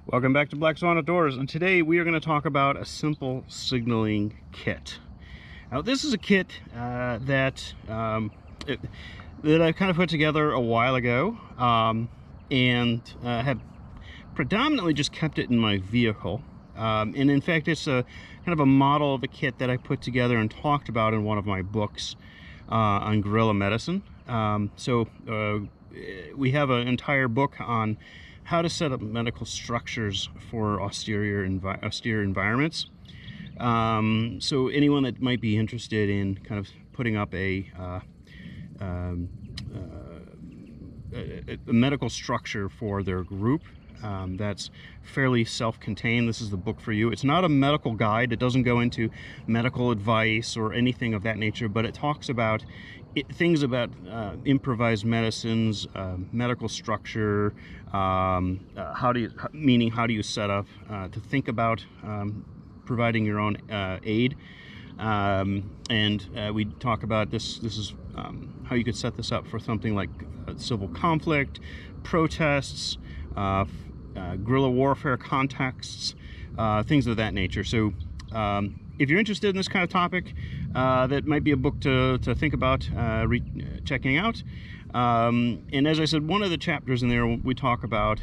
Welcome back to Black Swan Outdoors, and today we are going to talk about a simple signaling kit. Now, this is a kit that I kind of put together a while ago, and have predominantly just kept it in my vehicle. And in fact, it's a kind of a model of a kit that I put together and talked about in one of my books on guerrilla medicine. We have an entire book on how to set up medical structures for austere environments. So anyone that might be interested in kind of putting up a medical structure for their group, that's fairly self-contained, this is the book for you. It's not a medical guide. It doesn't go into medical advice or anything of that nature, but it talks about things about improvised medicines, medical structure, how do you set up to think about providing your own aid, and we talk about this is how you could set this up for something like civil conflict, protests, guerrilla warfare contexts, things of that nature. So if you're interested in this kind of topic, that might be a book to think about checking out. And as I said, one of the chapters in there, we talk about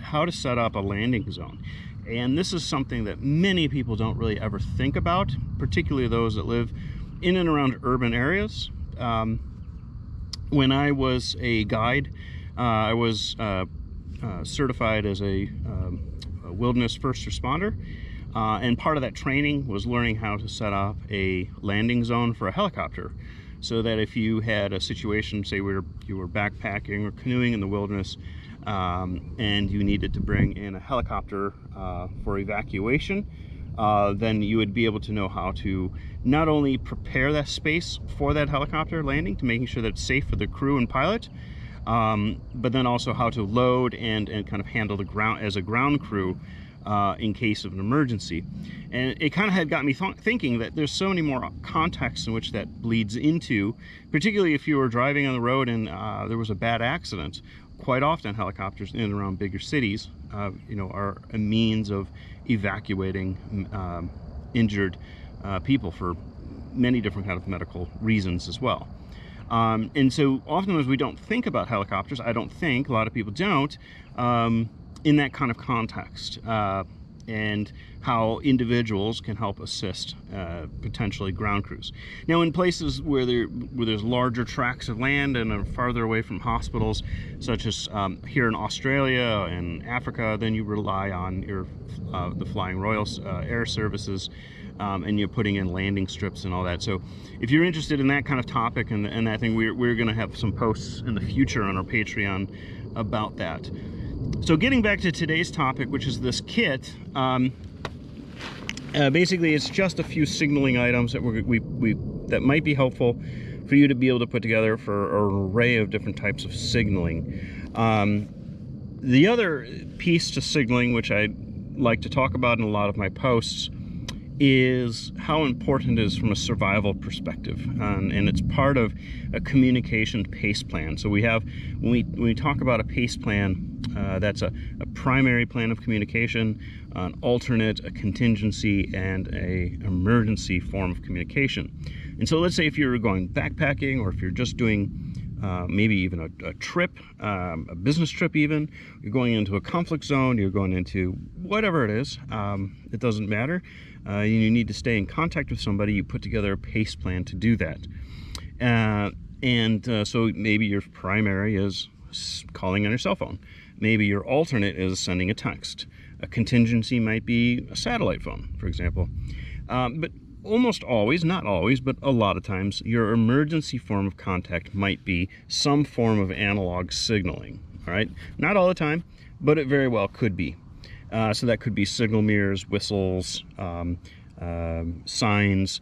how to set up a landing zone. And this is something that many people don't really ever think about, particularly those that live in and around urban areas. When I was a guide, I was certified as a wilderness first responder. And part of that training was learning how to set up a landing zone for a helicopter, so that if you had a situation, say you were backpacking or canoeing in the wilderness, and you needed to bring in a helicopter for evacuation, then you would be able to know how to not only prepare that space for that helicopter landing, to making sure that it's safe for the crew and pilot, but then also how to load and kind of handle the ground as a ground crew in case of an emergency. And it kind of had got me thinking that there's so many more contexts in which that bleeds into, particularly if you were driving on the road and there was a bad accident. Quite often helicopters in and around bigger cities are a means of evacuating injured people for many different kind of medical reasons as well. And so oftentimes we don't think about helicopters. I don't think, a lot of people don't, in that kind of context, and how individuals can help assist potentially ground crews. Now, in places where there's larger tracts of land and are farther away from hospitals, such as here in Australia and Africa, then you rely on the Flying Royal Air Services, and you're putting in landing strips and all that. So if you're interested in that kind of topic and that thing, we're going to have some posts in the future on our Patreon about that. So getting back to today's topic, which is this kit, basically it's just a few signaling items that that might be helpful for you to be able to put together for an array of different types of signaling. The other piece to signaling, which I like to talk about in a lot of my posts, is how important it is from a survival perspective, and it's part of a communication pace plan. So we have, when we talk about a pace plan, that's a primary plan of communication, an alternate, a contingency, and an emergency form of communication. And so let's say if you're going backpacking, or if you're just doing maybe even a trip, a business trip even, you're going into a conflict zone, you're going into whatever it is, it doesn't matter. You need to stay in contact with somebody. You put together a pace plan to do that. So maybe your primary is calling on your cell phone. Maybe your alternate is sending a text. A contingency might be a satellite phone, for example. But almost always, not always, but a lot of times, your emergency form of contact might be some form of analog signaling. All right, not all the time, but it very well could be. So that could be signal mirrors, whistles, signs,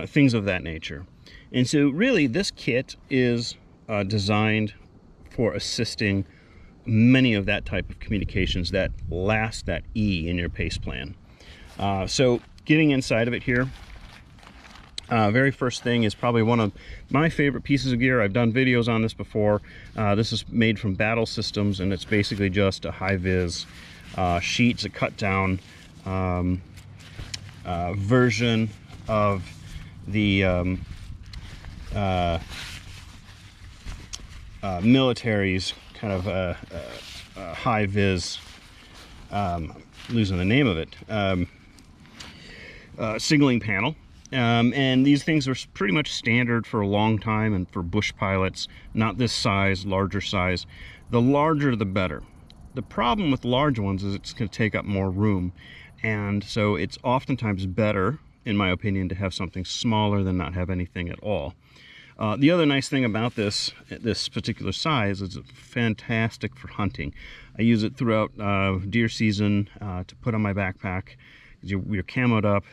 things of that nature. And so really this kit is designed for assisting many of that type of communications that last that E in your pace plan. So getting inside of it here, very first thing is probably one of my favorite pieces of gear. I've done videos on this before. This is made from Battle Systems, and it's basically just a high-vis sheets, a cut down version of the military's kind of high vis, losing the name of it, signaling panel. And these things are pretty much standard for a long time, and for bush pilots, not this size, larger size. The larger the better. The problem with large ones is it's going to take up more room, and so it's oftentimes better, in my opinion, to have something smaller than not have anything at all. The other nice thing about this particular size is it's fantastic for hunting. I use it throughout deer season to put on my backpack. You're camoed up,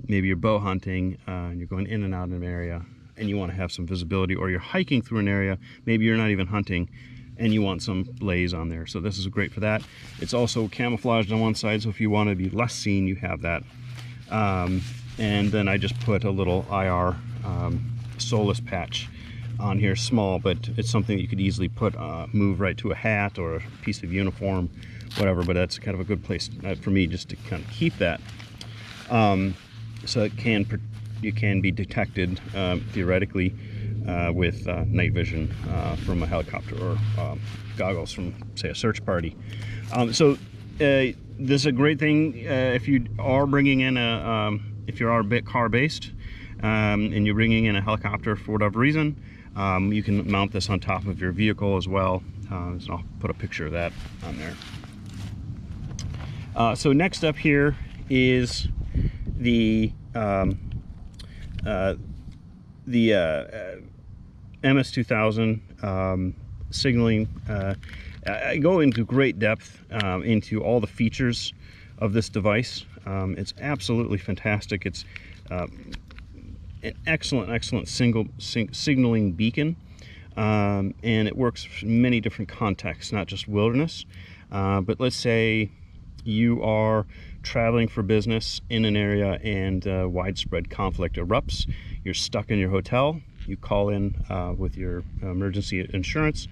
maybe you're bow hunting and you're going in and out of an area and you want to have some visibility, or you're hiking through an area, maybe you're not even hunting and you want some blaze on there. So this is great for that. It's also camouflaged on one side, so if you want to be less seen, you have that. And then I just put a little IR Solus patch on here, small, but it's something that you could easily put, move right to a hat or a piece of uniform, whatever. But that's kind of a good place for me just to kind of keep that, so you can be detected theoretically with night vision from a helicopter, or goggles from, say, a search party. This is a great thing if you are bringing in if you are a bit car based, and you're bringing in a helicopter for whatever reason. You can mount this on top of your vehicle as well. So I'll put a picture of that on there. So next up here is the MS2000 signaling. I go into great depth into all the features of this device. It's absolutely fantastic. It's an excellent signaling beacon, and it works in many different contexts, not just wilderness. But let's say you are traveling for business in an area and widespread conflict erupts. You're stuck in your hotel. You call in with your emergency insurance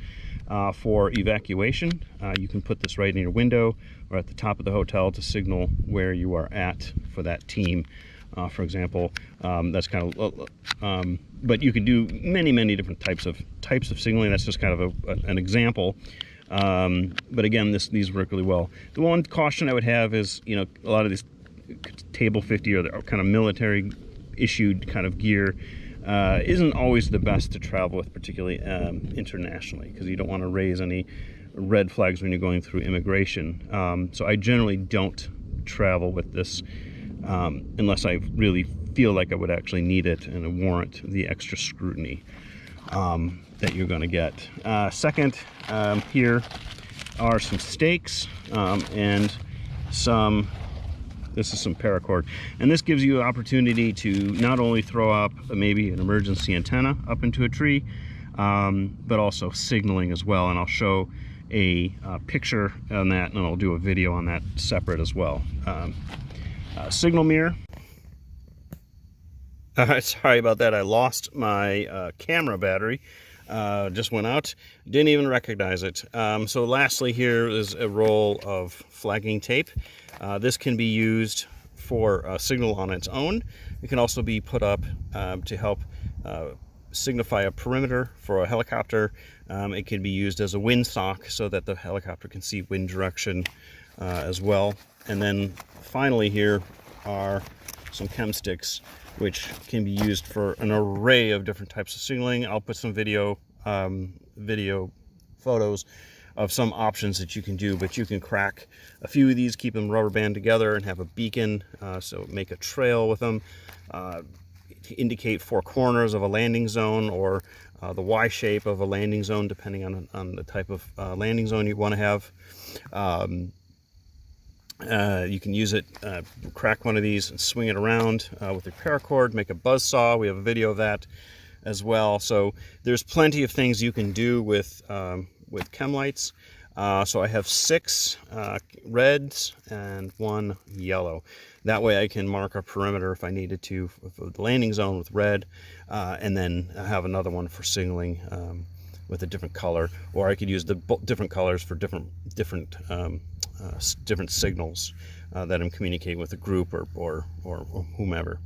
for evacuation. You can put this right in your window or at the top of the hotel to signal where you are at for that team. For example, that's kind of, but you can do many different types of signaling. That's just kind of an example. But again, these work really well. The one caution I would have is, a lot of these Table 50 or the kind of military issued kind of gear isn't always the best to travel with, particularly internationally, because you don't want to raise any red flags when you're going through immigration. So I generally don't travel with this unless I really feel like I would actually need it and warrant the extra scrutiny that you're going to get. Second, here are some stakes and this is some paracord, and this gives you an opportunity to not only throw up maybe an emergency antenna up into a tree, but also signaling as well. And I'll show a picture on that, and I'll do a video on that separate as well. Signal mirror. Sorry about that. I lost my camera battery. Just went out. Didn't even recognize it. So lastly, here is a roll of flagging tape. This can be used for a signal on its own. It can also be put up to help signify a perimeter for a helicopter. It can be used as a windsock so that the helicopter can see wind direction as well. And then finally, here are some chem sticks, which can be used for an array of different types of signaling. I'll put some video photos of some options that you can do, but you can crack a few of these, keep them rubber band together, and have a beacon, so make a trail with them to indicate 4 corners of a landing zone, or the Y shape of a landing zone, depending on the type of landing zone you want to have. You can use it, crack one of these and swing it around with your paracord, make a buzz saw. We have a video of that as well. So there's plenty of things you can do with chem lights. So I have 6 reds and 1 yellow. That way I can mark a perimeter if I needed to for the landing zone with red, and then have another one for signaling with a different color, or I could use the different colors for different different different signals that I'm communicating with a group or whomever.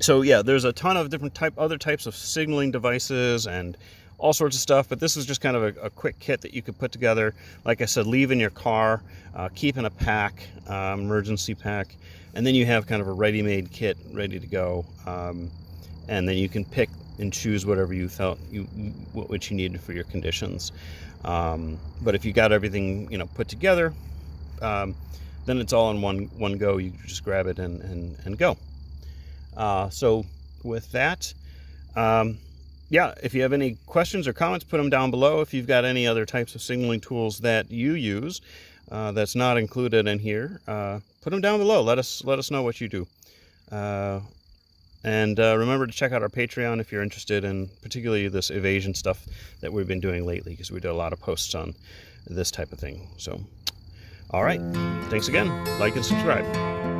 So yeah, there's a ton of different other types of signaling devices and all sorts of stuff, but this is just kind of a quick kit that you could put together. Like I said, leave in your car, keep in a pack, emergency pack, and then you have kind of a ready-made kit ready to go, and then you can pick and choose whatever you felt what you needed for your conditions. But if you got everything put together, then it's all in one go. You just grab it and go. So with that, yeah, if you have any questions or comments, put them down below. If you've got any other types of signaling tools that you use that's not included in here, put them down below. Let us know what you do. And remember to check out our Patreon if you're interested in particularly this evasion stuff that we've been doing lately, because we did a lot of posts on this type of thing. So, all right, thanks again. Like and subscribe.